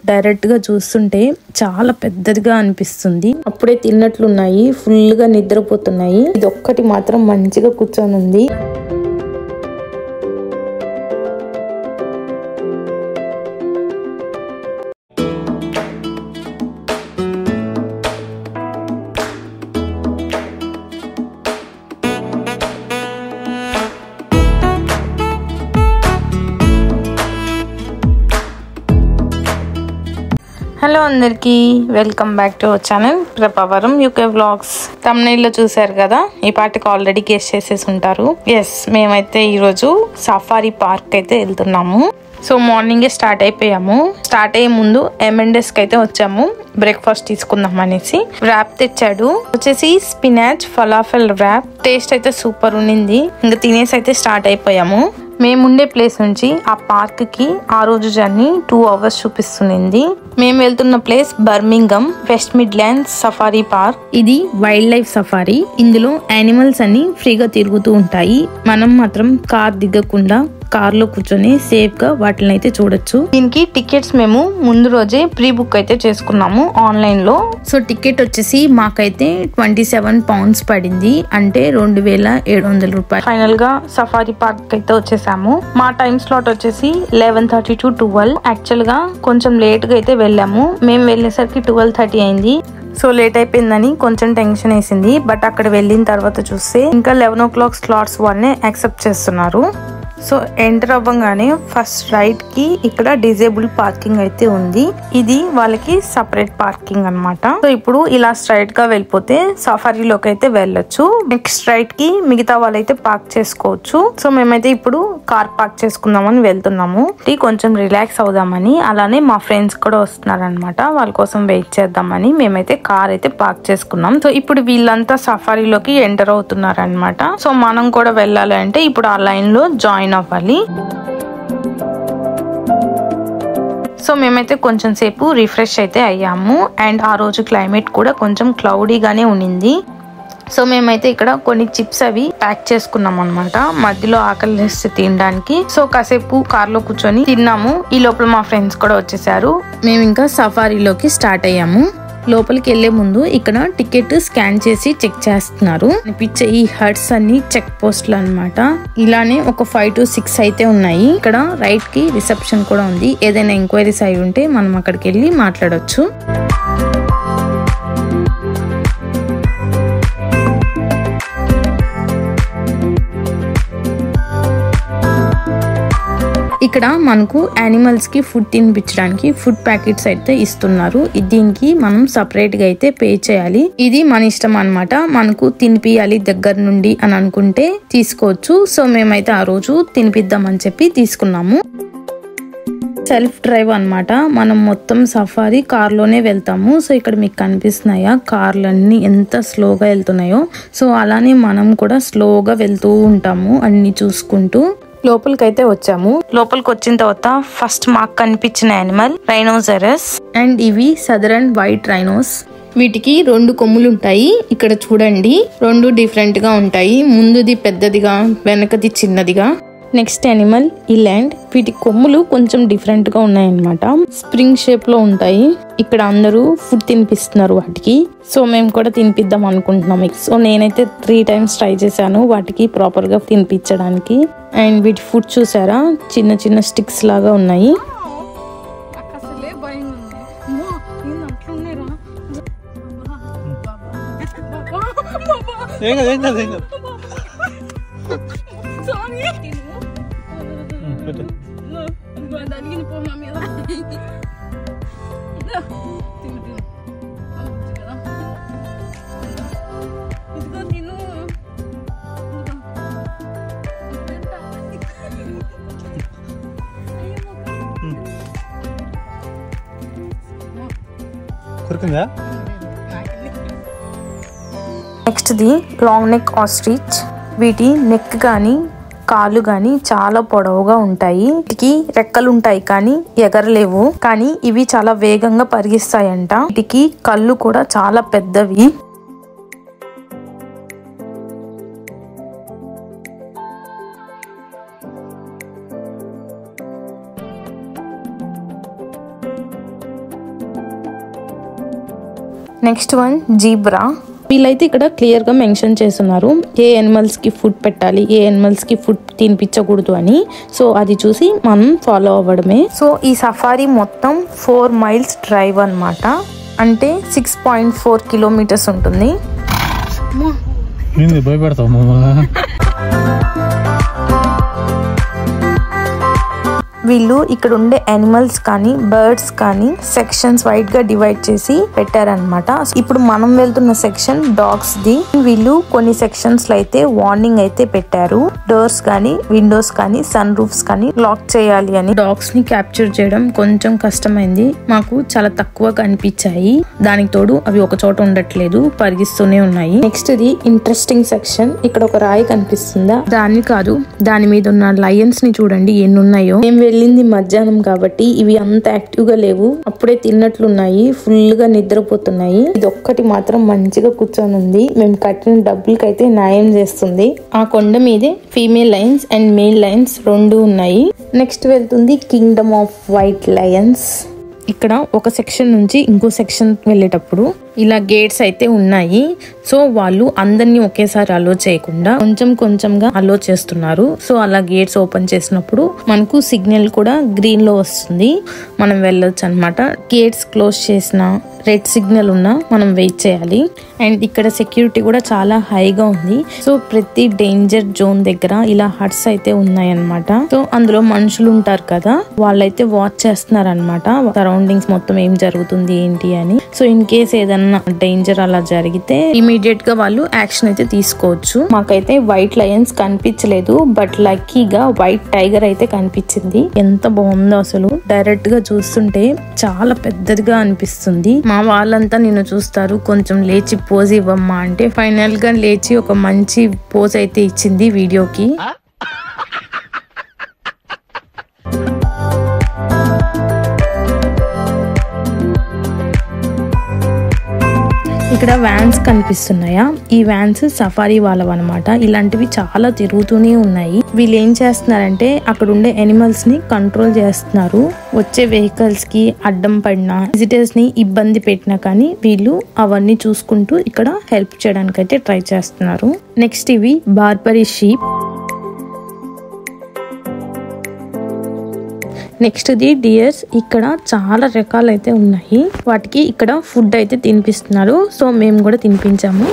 Direct గా చూస్తుంటే చాలా పెద్దదిగా అనిపిస్తుంది. అప్పుడే తిన్నట్లున్నాయి, ఫుల్ గా నిద్రపోతున్నాయి. ఇది ఒక్కటి మాత్రం మంచిగా కూర్చొని ఉంది. హలో అందరికీ, welcome back to our channel ప్రభావరం యూకే వ్లాగ్స్. థంబ్నెయిల్ లో చూసారు కదా, ఈ పాటకు ఆల్రెడీ గెస్ చేసేసి ఉంటారు. ఎస్, మేమైతే ఈరోజు సఫారీ పార్క్ అయితే వెళ్తున్నాము. సో మార్నింగే స్టార్ట్ అయిపోయాము. స్టార్ట్ అయ్యే ముందు M&S కి అయితే వచ్చాము బ్రేక్ఫాస్ట్ తీసుకుందాం అనేసి. ర్యాప్ తెచ్చాడు, వచ్చేసి స్పినాచ్ ఫలాఫెల్ ర్యాప్. టేస్ట్ అయితే సూపర్ ఉన్నింది. ఇంకా తినేసి అయితే స్టార్ట్ అయిపోయాము. మేముండే ప్లేస్ నుంచి ఆ పార్క్ కి ఆ రోజు జర్నీ 2 hours చూపిస్తుంది. మేము వెళ్తున్న place Birmingham west Midlands safari park. ఇది వైల్డ్ లైఫ్ సఫారీ. ఇందులో యానిమల్స్ అన్ని ఫ్రీగా తిరుగుతూ ఉంటాయి. మనం మాత్రం కార్ దిగకుండా కార్ లో కూర్చొని సేఫ్ గా వాటిని అయితే చూడొచ్చు. దీనికి టికెట్స్ మేము ముందు రోజే ప్రీ బుక్ అయితే చేసుకున్నాము ఆన్లైన్ లో. సో టికెట్ వచ్చేసి మాకైతే 27 pounds పడింది, అంటే 2700 రూపాయలు. ఫైనల్ గా సఫారీ పార్క్ అయితే వచ్చేసాము. మా టైం స్లాట్ వచ్చేసి 11:30 to 12. యాక్చువల్ గా కొంచెం లేట్ గా అయితే వెళ్ళాము. మేము వెళ్ళేసరికి 12:30 అయింది. సో లేట్ అయిపోయిందని కొంచెం టెన్షన్ వేసింది. బట్ అక్కడ వెళ్ళిన తర్వాత చూస్తే ఇంకా 11 o'clock స్లాట్స్ వాళ్ళనే యాక్సెప్ట్ చేస్తున్నారు. సో ఎంటర్ అవ్వగానే ఫస్ట్ రైట్ కి ఇక్కడ డిజేబుల్ పార్కింగ్ అయితే ఉంది. ఇది వాళ్ళకి సపరేట్ పార్కింగ్ అన్నమాట. సో ఇప్పుడు ఇలా స్ట్రైట్ గా వెళ్ళిపోతే సఫారీలోకి అయితే వెళ్ళొచ్చు. నెక్స్ట్ రైట్ కి మిగతా వాళ్ళైతే పార్క్ చేసుకోవచ్చు. సో మేమైతే ఇప్పుడు కార్ పార్క్ చేసుకుందామని వెళ్తున్నాము. కొంచెం రిలాక్స్ అవుదామని. అలానే మా ఫ్రెండ్స్ కూడా వస్తున్నారు అనమాట. వాళ్ళ కోసం వెయిట్ చేద్దామని మేమైతే కార్ అయితే పార్క్ చేసుకున్నాం. సో ఇప్పుడు వీళ్ళంతా సఫారీలోకి ఎంటర్ అవుతున్నారు అనమాట. సో మనం కూడా వెళ్ళాలి అంటే ఇప్పుడు ఆ లైన్ లో జాయిన్ అవ్వాలి. సో మేమైతే కొంచెం సేపు రిఫ్రెష్ అయితే అయ్యాము. అండ్ ఆ రోజు క్లైమేట్ కూడా కొంచెం క్లౌడీగానే ఉన్నింది. సో మేమైతే ఇక్కడ కొన్ని చిప్స్ అవి ప్యాక్ చేసుకున్నాం అనమాట, మధ్యలో ఆకలి వేస్తే తినడానికి. సో కాసేపు కార్ లో కూర్చొని తిన్నాము. ఈ లోపల మా ఫ్రెండ్స్ కూడా వచ్చేసారు. మేము ఇంకా సఫారీలోకి స్టార్ట్ అయ్యాము. లోపలికి వెళ్లే ముందు ఇక్కడ టికెట్ స్కాన్ చేసి చెక్ చేస్తున్నారు. అనిపించే ఈ హట్స్ అన్ని చెక్ పోస్టులు అన్నమాట. ఇలానే ఒక 5 to 6 అయితే ఉన్నాయి. ఇక్కడ రైట్ కి రిసెప్షన్ కూడా ఉంది. ఏదైనా ఎంక్వైరీస్ అయి ఉంటే మనం అక్కడికి వెళ్ళి మాట్లాడొచ్చు. ఇక్కడ మనకు యానిమల్స్ కి ఫుడ్ తినిపించడానికి ఫుడ్ ప్యాకెట్స్ అయితే ఇస్తున్నారు. దీనికి మనం సపరేట్ గా అయితే పే చేయాలి. ఇది మన ఇష్టం అన్నమాట. మనకు తినిపియాలి దగ్గర నుండి అని అనుకుంటే తీసుకోవచ్చు. సో మేమైతే ఆ రోజు తినిపిద్దామని చెప్పి తీసుకున్నాము. సెల్ఫ్ డ్రైవ్ అన్నమాట. మనం మొత్తం సఫారీ కార్ లోనే వెళ్తాము. సో ఇక్కడ మీకు కనిపిస్తున్నాయా కార్లన్నీ ఎంత స్లోగా వెళ్తున్నాయో. సో అలానే మనం కూడా స్లోగా వెళ్తూ ఉంటాము అన్ని చూసుకుంటూ. లోపలికైతే వచ్చాము. లోపలికి వచ్చిన తర్వాత ఫస్ట్ మాకు కనిపించిన యానిమల్ రైనోసరస్. అండ్ ఇవి సదరన్ వైట్ రైనోస్. వీటికి 2 కొమ్ములు ఉంటాయి. ఇక్కడ చూడండి, 2 డిఫరెంట్ గా ఉంటాయి. ముందుది పెద్దదిగా, వెనకది చిన్నదిగా. Next animal eland. వీటి కొమ్ములు కొంచెం డిఫరెంట్ గా ఉన్నాయన్నమాట. స్ప్రింగ్ షేప్ లో ఉంటాయి. ఇక్కడ అందరూ ఫుడ్ తినిపిస్తున్నారు వాటికి. సో మేము కూడా తినిపిద్దాం అనుకుంటున్నాం. సో నేనైతే 3 times ట్రై చేశాను వాటికి ప్రాపర్ గా తినిపించడానికి. అండ్ వీటి ఫుడ్ చూసారా, చిన్న చిన్న స్టిక్స్ లాగా ఉన్నాయి. Next the long neck ostrich. వీటి నెక్ గానీ కాళ్ళు గాని చాలా పొడవుగా ఉంటాయి. వీటికి రెక్కలు ఉంటాయి కానీ ఎగరలేవు. కానీ ఇవి చాలా వేగంగా పరిగెత్తాయంట. వీటికి కళ్ళు కూడా చాలా పెద్దవి. Next one zebra. వీళ్ళైతే ఇక్కడ క్లియర్ గా మెన్షన్ చేస్తున్నారు ఏ యానిమల్స్ కి ఫుడ్ పెట్టాలి, ఏ యానిమల్స్ కి ఫుడ్ తినిపించకూడదు అని. సో అది చూసి మనం ఫాలో అవ్వడమే. సో ఈ సఫారీ మొత్తం 4 miles డ్రైవ్ అన్నమాట. అంటే 6.4 kilometers ఉంటుంది. వీళ్ళు ఇక్కడ ఉండే యానిమల్స్ కానీ బర్డ్స్ కానీ సెక్షన్స్ వైడ్ గా డివైడ్ చేసి పెట్టారనమాట. ఇప్పుడు మనం వెళ్తున్న సెక్షన్ డాగ్స్ ది. వీళ్ళు కొన్ని సెక్షన్స్ లో అయితే వార్నింగ్ అయితే పెట్టారు, డోర్స్ కానీ విండోస్ కానీ సన్ రూఫ్స్ కానీ లాక్ చేయాలి అని. డాగ్స్ ని క్యాప్చర్ చేయడం కొంచెం కష్టమైంది, మాకు చాలా తక్కువ కనిపించాయి. దానికి తోడు అవి ఒక చోట ఉండట్లేదు, పరిగిస్తూనే ఉన్నాయి. నెక్స్ట్ ఇది ఇంట్రెస్టింగ్ సెక్షన్. ఇక్కడ ఒక రాయి కనిపిస్తుందా, దాన్ని కాదు దాని మీద ఉన్న లయన్స్ ని చూడండి ఎన్ని ఉన్నాయో. మేము వెళ్ళింది మధ్యాహ్నం కాబట్టి ఇవి అంత యాక్టివ్ గా లేవు, అప్పుడే తిన్నట్లున్నాయి, ఫుల్ గా నిద్రపోతున్నాయి. ఇది ఒక్కటి మాత్రం మంచిగా కూర్చొని ఉంది, మేము కట్టిన డబ్బులకి అయితే న్యాయం చేస్తుంది. ఆ కొండ మీదే female Lions and male Lions 2 ఉన్నాయి. నెక్స్ట్ వెళ్తుంది కింగ్డమ్ ఆఫ్ వైట్ లయన్స్. ఇక్కడ ఒక సెక్షన్ నుంచి ఇంకో సెక్షన్ వెళ్ళేటప్పుడు ఇలా గేట్స్ అయితే ఉన్నాయి. సో వాళ్ళు అందరినీ ఒకేసారి అలో చేయకుండా కొంచెం కొంచెంగా అలో చేస్తున్నారు. సో అలా గేట్స్ ఓపెన్ చేసినప్పుడు మనకు సిగ్నల్ కూడా గ్రీన్ లో వస్తుంది, మనం వెళ్ళొచ్చు అనమాట. గేట్స్ క్లోజ్ చేసిన రెడ్ సిగ్నల్ ఉన్నా మనం వెయిట్ చేయాలి. అండ్ ఇక్కడ సెక్యూరిటీ కూడా చాలా హైగా ఉంది. సో ప్రతి డేంజర్ జోన్ దగ్గర ఇలా హట్స్ అయితే ఉన్నాయన్నమాట. సో అందులో మనుషులు ఉంటారు కదా, వాళ్ళైతే వాచ్ చేస్తున్నారు అనమాట సరౌండింగ్స్ మొత్తం ఏం జరుగుతుంది ఏంటి అని. సో ఇన్ కేస్ ఏదన్నా డేంజర్ అలా జరిగితే ఇమీడియట్ గా వాళ్ళు యాక్షన్ అయితే తీసుకోవచ్చు. మాకైతే వైట్ లయన్స్ కనిపించలేదు, బట్ లక్కీగా వైట్ టైగర్ అయితే కనిపించింది. ఎంత బాగుందో అసలు, డైరెక్ట్ గా చూస్తుంటే చాలా పెద్దదిగా అనిపిస్తుంది. మా వాళ్ళంతా నిన్ను చూస్తారు, కొంచెం లేచి పోజ్ ఇవ్వమ్మా అంటే ఫైనల్ గా లేచి ఒక మంచి పోజ్ అయితే ఇచ్చింది వీడియోకి. ఇక్కడ వ్యాన్స్ కనిపిస్తున్నాయా, ఈ వ్యాన్స్ సఫారీ వాళ్ళవన్నమాట. ఇలాంటివి చాలా తిరుగుతూనే ఉన్నాయి. వీళ్ళు ఏం చేస్తున్నారంటే అక్కడ ఉండే ఎనిమల్స్ ని కంట్రోల్ చేస్తున్నారు. వచ్చే వెహికల్స్ కి అడ్డం పడినా, విజిటర్స్ ని ఇబ్బంది పెట్టినా కానీ వీళ్ళు అవన్నీ చూసుకుంటూ ఇక్కడ హెల్ప్ చేయడానికి అయితే ట్రై చేస్తున్నారు. నెక్స్ట్ ఇవి Barbary sheep. Next the deers. ఇక్కడ చాలా రకాలు అయితే ఉన్నాయి, వాటికి ఇక్కడ ఫుడ్ అయితే తినిపిస్తున్నారు. సో మేము కూడా తినిపించాము.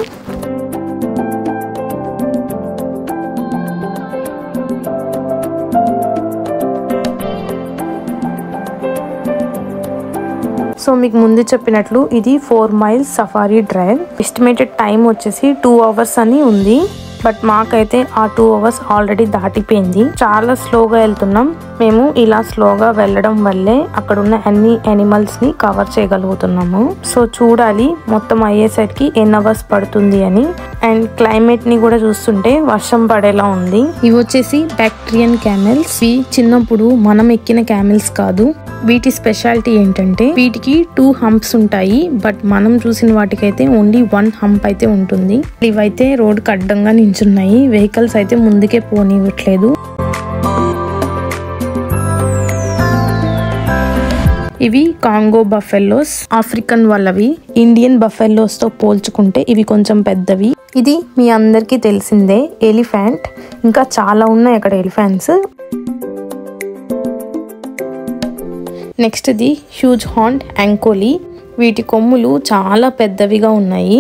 సో మీకు ముందు చెప్పినట్లు ఇది 4 miles safari drive. Estimated time వచ్చేసి 2 hours అని ఉంది, బట్ మాకైతే ఆ 2 hours ఆల్రెడీ దాటిపోయింది. చాలా స్లోగా వెళ్తున్నాం. మేము ఇలా స్లోగా వెళ్ళడం వల్లే అక్కడ ఉన్న అన్ని యానిమల్స్ ని కవర్ చేయగలుగుతున్నాము. సో చూడాలి మొత్తం అయ్యేసరికి ఎన్ని అవర్స్ పడుతుంది అని. అండ్ క్లైమేట్ ని కూడా చూస్తుంటే వర్షం పడేలా ఉంది. ఇవి వచ్చేసి బ్యాక్టీరియన్ క్యామెల్స్. ఇవి చిన్నప్పుడు మనం ఎక్కిన క్యామెల్స్ కాదు. వీటి స్పెషాలిటీ ఏంటంటే వీటికి 2 humps ఉంటాయి, బట్ మనం చూసిన వాటికైతే ఓన్లీ 1 hump అయితే ఉంటుంది. ఇవైతే రోడ్ కి అడ్డంగా నించున్నాయి, వెహికల్స్ అయితే ముందుకే పోనివ్వట్లేదు. ఇవి కాంగో బఫెల్లోస్, ఆఫ్రికన్ వాళ్ళవి. ఇండియన్ బఫెల్లోస్ తో పోల్చుకుంటే ఇవి కొంచెం పెద్దవి. ఇది మీ అందరికీ తెలిసిందే ఎలిఫెంట్. ఇంకా చాలా ఉన్నాయి అక్కడ elephants. Next the huge horned Ankole. వీటి కొమ్ములు చాలా పెద్దవిగా ఉన్నాయి,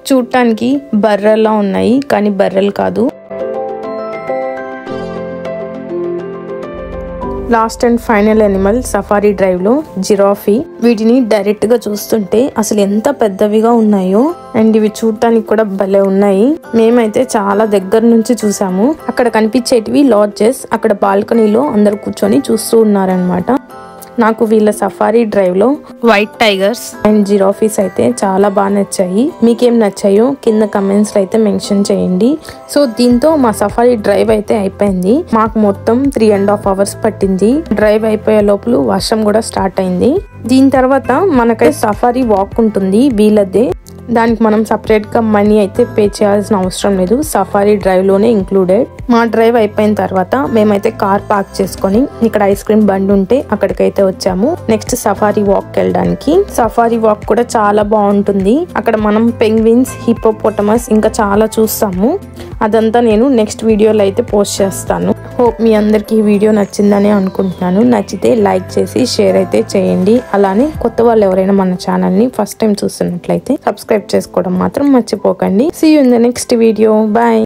చూడటానికి బర్రెలా ఉన్నాయి కానీ బర్రెలు కాదు. Last and final animal safari drive లో జిరాఫీ. వీటిని డైరెక్ట్ గా చూస్తుంటే అసలు ఎంత పెద్దవిగా ఉన్నాయో, అండ్ ఇవి చూడటానికి కూడా భలే ఉన్నాయి. మేమైతే చాలా దగ్గర నుంచి చూసాము. అక్కడ కనిపించేటివి లాడ్జెస్, అక్కడ బాల్కనీలో అందరు కూర్చొని చూస్తూ ఉన్నారనమాట. నాకు వీళ్ళ సఫారీ డ్రైవ్ లో వైట్ టైగర్స్ అండ్ జిరాఫీస్ అయితే చాలా బాగా నచ్చాయి. మీకేం నచ్చాయో కింద కమెంట్స్ లో అయితే మెన్షన్ చేయండి. సో దీంతో మా సఫారీ డ్రైవ్ అయితే అయిపోయింది. మాకు మొత్తం 3.5 hours పట్టింది. డ్రైవ్ అయిపోయే లోపల వర్షం కూడా స్టార్ట్ అయింది. దీని తర్వాత మనకైతే సఫారీ వాక్ ఉంటుంది వీళ్ళదే. దానికి మనం సపరేట్ గా మనీ అయితే పే చేయాల్సిన అవసరం లేదు, సఫారీ డ్రైవ్ లోనే ఇంక్లూడెడ్. మా డ్రైవ్ అయిపోయిన తర్వాత మేమైతే కార్ పార్క్ చేసుకొని ఇక్కడ ఐస్ క్రీమ్ బండి ఉంటే అక్కడికైతే వచ్చాము. నెక్స్ట్ సఫారీ వాక్ వెళ్ళడానికి. సఫారీ వాక్ కూడా చాలా బాగుంటుంది. అక్కడ మనం పెంగ్విన్స్, హిప్పోపోటమస్ ఇంకా చాలా చూస్తాము. అదంతా నేను నెక్స్ట్ వీడియోలో అయితే పోస్ట్ చేస్తాను. హోప్ మీ అందరికి ఈ వీడియో నచ్చిందని అనుకుంటున్నాను. నచ్చితే లైక్ చేసి షేర్ అయితే చేయండి. అలానే కొత్త వాళ్ళు ఎవరైనా మన ఛానల్ ని ఫస్ట్ టైం చూస్తున్నట్లయితే సబ్స్క్రైబ్ చేసుకోవడం మాత్రం మర్చిపోకండి. See you in the next video. Bye.